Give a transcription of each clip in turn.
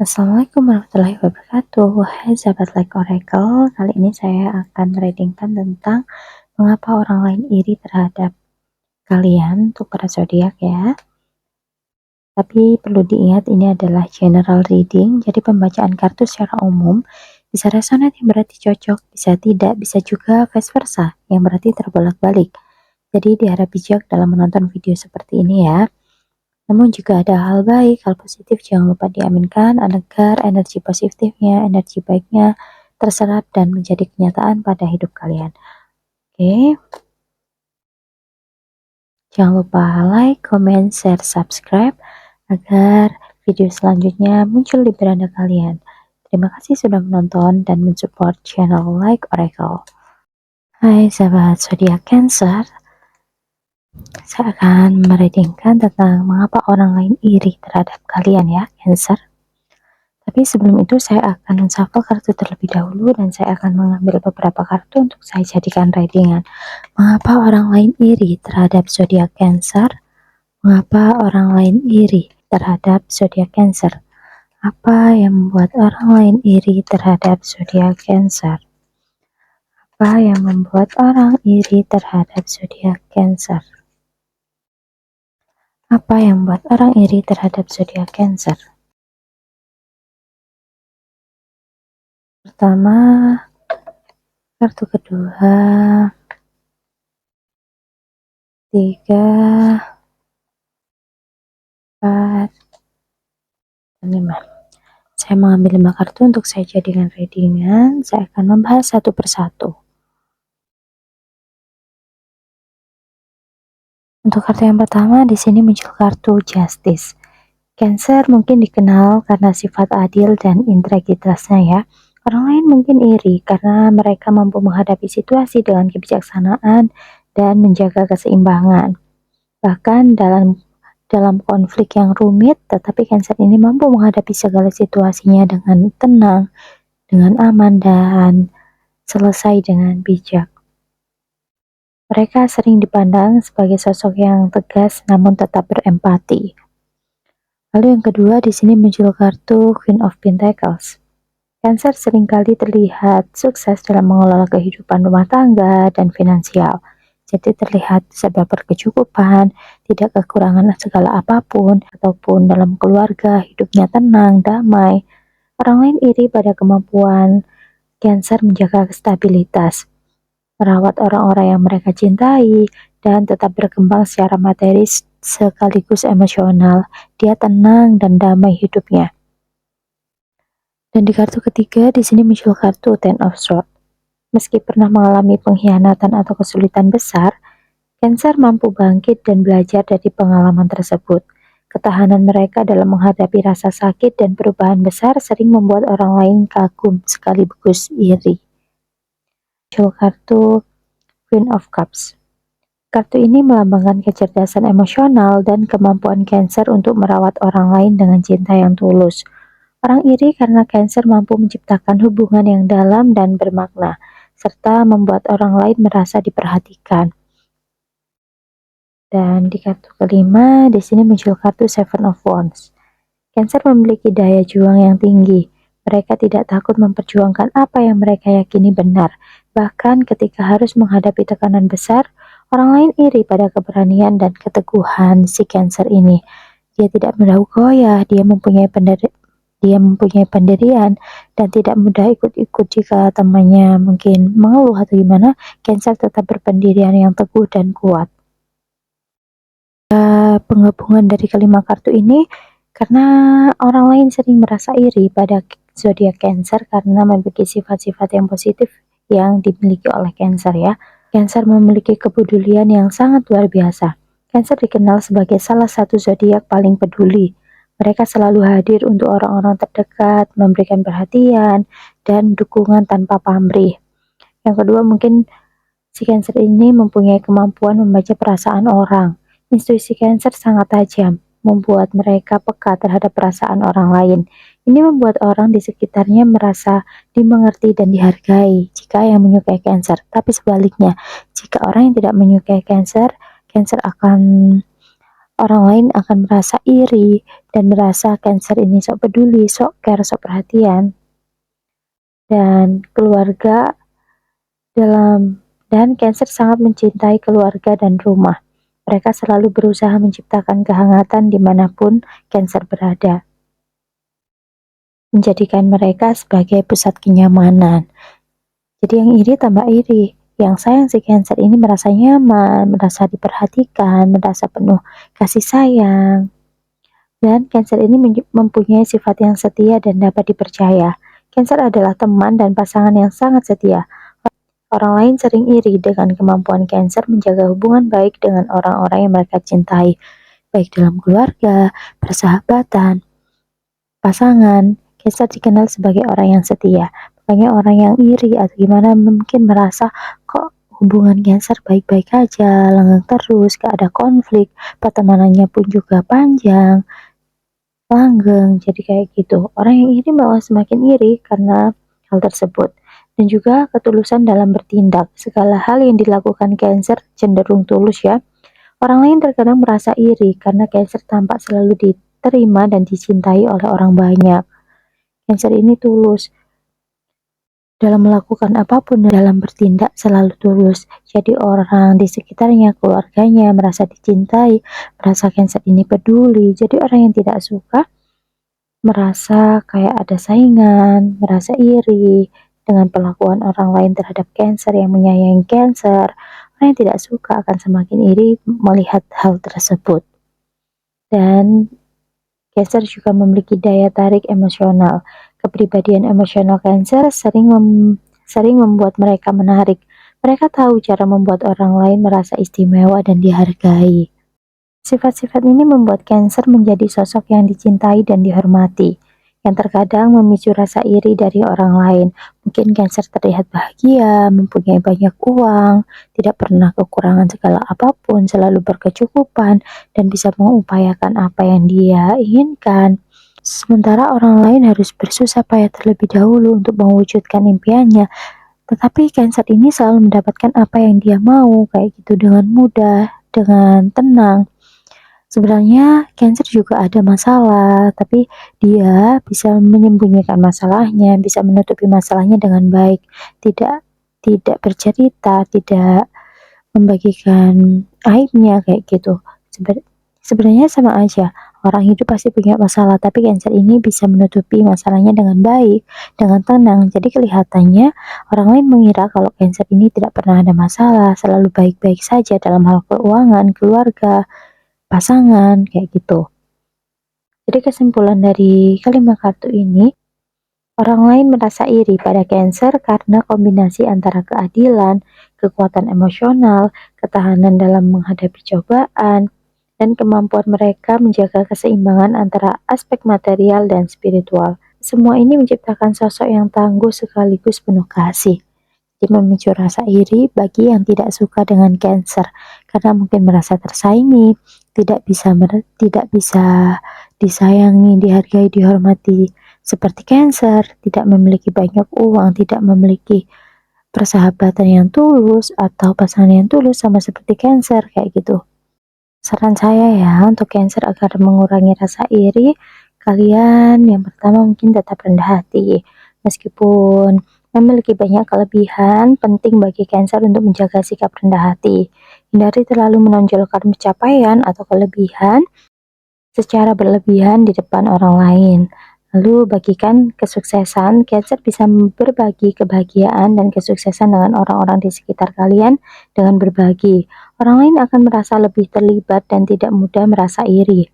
Assalamualaikum warahmatullahi wabarakatuh. Hai sahabat Like Oracle, kali ini saya akan mereadingkan tentang mengapa orang lain iri terhadap kalian untuk para zodiak ya. Tapi perlu diingat ini adalah general reading, jadi pembacaan kartu secara umum bisa resonate yang berarti cocok, bisa tidak, bisa juga vice versa yang berarti terbolak-balik. Jadi diharap bijak dalam menonton video seperti ini ya. Namun jika ada hal baik, hal positif jangan lupa diaminkan agar energi positifnya, energi baiknya terserap dan menjadi kenyataan pada hidup kalian. Oke. Jangan lupa like, comment, share, subscribe agar video selanjutnya muncul di beranda kalian. Terima kasih sudah menonton dan mensupport channel Like Oracle. Hai sahabat zodiak Cancer. Saya akan mereadingkan tentang mengapa orang lain iri terhadap kalian ya, Cancer. Tapi sebelum itu saya akan menshuffle kartu terlebih dahulu dan saya akan mengambil beberapa kartu untuk saya jadikan readingan. Mengapa orang lain iri terhadap zodiak Cancer? Mengapa orang lain iri terhadap zodiak Cancer? Apa yang membuat orang lain iri terhadap zodiak Cancer? Apa yang membuat orang iri terhadap zodiak Cancer? Apa yang membuat orang iri terhadap zodiak Cancer? Pertama, kartu kedua, 3, 4, dan 5. Saya mengambil 5 kartu untuk saya jadikan readingan. Saya akan membahas satu persatu. Untuk kartu yang pertama, di sini muncul kartu Justice. Cancer mungkin dikenal karena sifat adil dan integritasnya ya. Orang lain mungkin iri karena mereka mampu menghadapi situasi dengan kebijaksanaan dan menjaga keseimbangan. Bahkan dalam konflik yang rumit, tetapi Cancer ini mampu menghadapi segala situasinya dengan tenang, dengan aman, dan selesai dengan bijak. Mereka sering dipandang sebagai sosok yang tegas namun tetap berempati. Lalu yang kedua, di sini muncul kartu Queen of Pentacles. Cancer seringkali terlihat sukses dalam mengelola kehidupan rumah tangga dan finansial. Jadi terlihat serba berkecukupan, tidak kekurangan segala apapun, ataupun dalam keluarga hidupnya tenang, damai. Orang lain iri pada kemampuan Cancer menjaga stabilitas, merawat orang-orang yang mereka cintai, dan tetap berkembang secara materi sekaligus emosional. Dia tenang dan damai hidupnya. Dan di kartu ketiga, di sini muncul kartu Ten of Swords. Meski pernah mengalami pengkhianatan atau kesulitan besar, Cancer mampu bangkit dan belajar dari pengalaman tersebut. Ketahanan mereka dalam menghadapi rasa sakit dan perubahan besar sering membuat orang lain kagum sekaligus iri. Muncul kartu Queen of Cups. Kartu ini melambangkan kecerdasan emosional dan kemampuan Cancer untuk merawat orang lain dengan cinta yang tulus. Orang iri karena Cancer mampu menciptakan hubungan yang dalam dan bermakna, serta membuat orang lain merasa diperhatikan. Dan di kartu kelima, di sini muncul kartu Seven of Wands. Cancer memiliki daya juang yang tinggi. Mereka tidak takut memperjuangkan apa yang mereka yakini benar. Bahkan ketika harus menghadapi tekanan besar, orang lain iri pada keberanian dan keteguhan si Cancer ini. Dia tidak mudah goyah, dia mempunyai pendirian dan tidak mudah ikut-ikut jika temannya mungkin mengeluh atau gimana. Cancer tetap berpendirian yang teguh dan kuat. Penggabungan dari kelima kartu ini karena orang lain sering merasa iri pada zodiak Cancer karena memiliki sifat-sifat yang positif yang dimiliki oleh Cancer ya. Cancer memiliki kepedulian yang sangat luar biasa. Cancer dikenal sebagai salah satu zodiak paling peduli. Mereka selalu hadir untuk orang-orang terdekat, memberikan perhatian dan dukungan tanpa pamrih. Yang kedua, mungkin si Cancer ini mempunyai kemampuan membaca perasaan orang. Intuisi Cancer sangat tajam, membuat mereka peka terhadap perasaan orang lain. Ini membuat orang di sekitarnya merasa dimengerti dan dihargai jika yang menyukai Cancer. Tapi sebaliknya, jika orang yang tidak menyukai Cancer, Cancer akan Orang lain akan merasa iri dan merasa Cancer ini sok peduli, sok care, sok perhatian. Dan keluarga dan Cancer sangat mencintai keluarga dan rumah. Mereka selalu berusaha menciptakan kehangatan dimanapun Cancer berada, menjadikan mereka sebagai pusat kenyamanan. Jadi yang iri tambah iri. Yang sayang si Cancer ini merasa nyaman, merasa diperhatikan, merasa penuh kasih sayang. Dan Cancer ini mempunyai sifat yang setia dan dapat dipercaya. Cancer adalah teman dan pasangan yang sangat setia. Orang lain sering iri dengan kemampuan Cancer menjaga hubungan baik dengan orang-orang yang mereka cintai, baik dalam keluarga, persahabatan, pasangan. Cancer dikenal sebagai orang yang setia. Makanya orang yang iri atau gimana mungkin merasa kok hubungan Cancer baik-baik aja, langgeng terus, gak ada konflik, pertemanannya pun juga panjang, langgeng, jadi kayak gitu. Orang yang iri malah semakin iri karena hal tersebut. Dan juga ketulusan dalam bertindak. Segala hal yang dilakukan Cancer cenderung tulus ya. Orang lain terkadang merasa iri karena Cancer tampak selalu diterima dan dicintai oleh orang banyak. Cancer ini tulus dalam melakukan apapun, dalam bertindak selalu tulus. Jadi orang di sekitarnya, keluarganya merasa dicintai, merasa Cancer ini peduli. Jadi orang yang tidak suka merasa kayak ada saingan, merasa iri dengan perlakuan orang lain terhadap Cancer yang menyayangi Cancer. Orang yang tidak suka akan semakin iri melihat hal tersebut. Dan Cancer juga memiliki daya tarik emosional. Kepribadian emosional Cancer sering membuat mereka menarik. Mereka tahu cara membuat orang lain merasa istimewa dan dihargai. Sifat-sifat ini membuat Cancer menjadi sosok yang dicintai dan dihormati, yang terkadang memicu rasa iri dari orang lain. Mungkin Cancer terlihat bahagia, mempunyai banyak uang, tidak pernah kekurangan segala apapun, selalu berkecukupan, dan bisa mengupayakan apa yang dia inginkan. Sementara orang lain harus bersusah payah terlebih dahulu untuk mewujudkan impiannya. Tetapi Cancer ini selalu mendapatkan apa yang dia mau, kayak gitu dengan mudah, dengan tenang. Sebenarnya Cancer juga ada masalah, tapi dia bisa menyembunyikan masalahnya, bisa menutupi masalahnya dengan baik, tidak tidak bercerita, tidak membagikan aibnya kayak gitu. Sebenarnya sama aja, orang hidup pasti punya masalah, tapi Cancer ini bisa menutupi masalahnya dengan baik, dengan tenang. Jadi kelihatannya orang lain mengira kalau Cancer ini tidak pernah ada masalah, selalu baik-baik saja dalam hal keuangan, keluarga, pasangan, kayak gitu. Jadi kesimpulan dari kelima kartu ini, orang lain merasa iri pada Cancer karena kombinasi antara keadilan, kekuatan emosional, ketahanan dalam menghadapi cobaan, dan kemampuan mereka menjaga keseimbangan antara aspek material dan spiritual. Semua ini menciptakan sosok yang tangguh sekaligus penuh kasih. Jadi memicu rasa iri bagi yang tidak suka dengan Cancer karena mungkin merasa tersaingi, tidak bisa disayangi, dihargai, dihormati seperti Cancer, tidak memiliki banyak uang, tidak memiliki persahabatan yang tulus atau pasangan yang tulus sama seperti Cancer kayak gitu. Saran saya ya untuk Cancer agar mengurangi rasa iri, kalian yang pertama mungkin tetap rendah hati. Meskipun memiliki banyak kelebihan, penting bagi Cancer untuk menjaga sikap rendah hati. Hindari terlalu menonjolkan pencapaian atau kelebihan secara berlebihan di depan orang lain. Lalu bagikan kesuksesan. Cancer bisa berbagi kebahagiaan dan kesuksesan dengan orang-orang di sekitar kalian dengan berbagi. Orang lain akan merasa lebih terlibat dan tidak mudah merasa iri.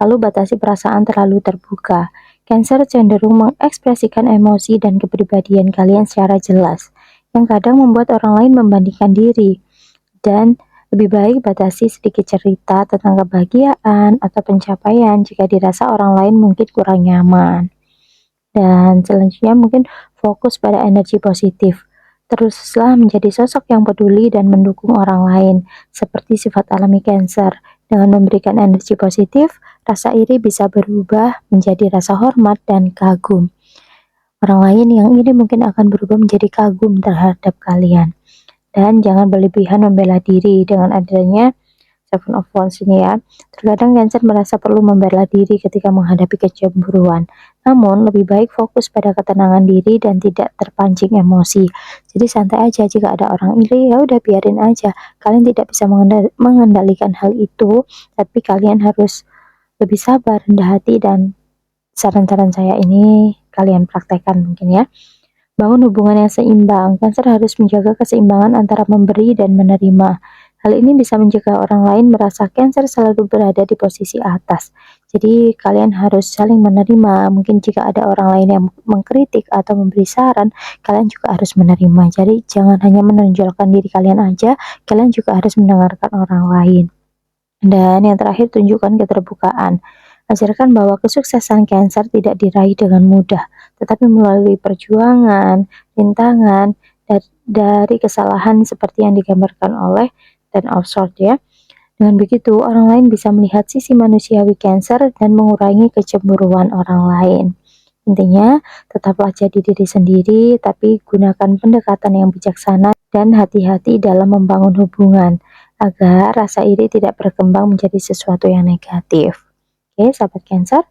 Lalu batasi perasaan terlalu terbuka. Cancer cenderung mengekspresikan emosi dan kepribadian kalian secara jelas, yang kadang membuat orang lain membandingkan diri. Dan lebih baik batasi sedikit cerita tentang kebahagiaan atau pencapaian jika dirasa orang lain mungkin kurang nyaman. Dan selanjutnya mungkin fokus pada energi positif. Teruslah menjadi sosok yang peduli dan mendukung orang lain, seperti sifat alami Cancer. Dengan memberikan energi positif, rasa iri bisa berubah menjadi rasa hormat dan kagum. Orang lain yang iri mungkin akan berubah menjadi kagum terhadap kalian. Dan jangan berlebihan membela diri. Dengan adanya Seven of Wands ini ya. Terkadang Cancer merasa perlu membela diri ketika menghadapi kecemburuan. Namun, lebih baik fokus pada ketenangan diri dan tidak terpancing emosi. Jadi santai aja, jika ada orang iri ya udah biarin aja. Kalian tidak bisa mengendalikan hal itu, tapi kalian harus lebih sabar, rendah hati, dan saran-saran saya ini kalian praktekkan mungkin ya. Bangun hubungan yang seimbang. Cancer harus menjaga keseimbangan antara memberi dan menerima. Hal ini bisa mencegah orang lain merasa Cancer selalu berada di posisi atas. Jadi kalian harus saling menerima. Mungkin jika ada orang lain yang mengkritik atau memberi saran, kalian juga harus menerima. Jadi jangan hanya menonjolkan diri kalian aja, kalian juga harus mendengarkan orang lain. Dan yang terakhir, tunjukkan keterbukaan. Ajarkan bahwa kesuksesan Cancer tidak diraih dengan mudah, tetapi melalui perjuangan, rintangan, dari kesalahan seperti yang digambarkan oleh Ten of Swords ya. Dengan begitu, orang lain bisa melihat sisi manusiawi Cancer dan mengurangi kecemburuan orang lain. Intinya, tetaplah jadi diri sendiri, tapi gunakan pendekatan yang bijaksana dan hati-hati dalam membangun hubungan, agar rasa iri tidak berkembang menjadi sesuatu yang negatif. Oke, sahabat Cancer,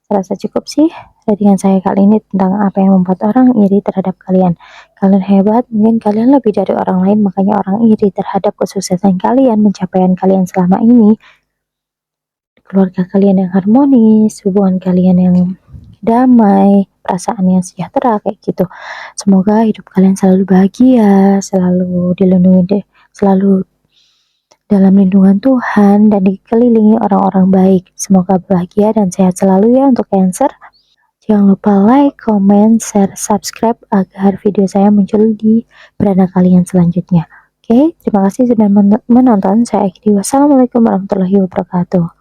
saya rasa cukup sih readingan saya kali ini tentang apa yang membuat orang iri terhadap kalian. Kalian hebat, mungkin kalian lebih dari orang lain, makanya orang iri terhadap kesuksesan kalian, pencapaian kalian selama ini, keluarga kalian yang harmonis, hubungan kalian yang damai, perasaan yang sejahtera kayak gitu. Semoga hidup kalian selalu bahagia, selalu dilindungi deh, selalu dalam lindungan Tuhan dan dikelilingi orang-orang baik. Semoga bahagia dan sehat selalu ya untuk Cancer. Jangan lupa like, comment, share, subscribe agar video saya muncul di beranda kalian selanjutnya. Oke, terima kasih sudah menonton. Saya akhiri. Wassalamualaikum warahmatullahi wabarakatuh.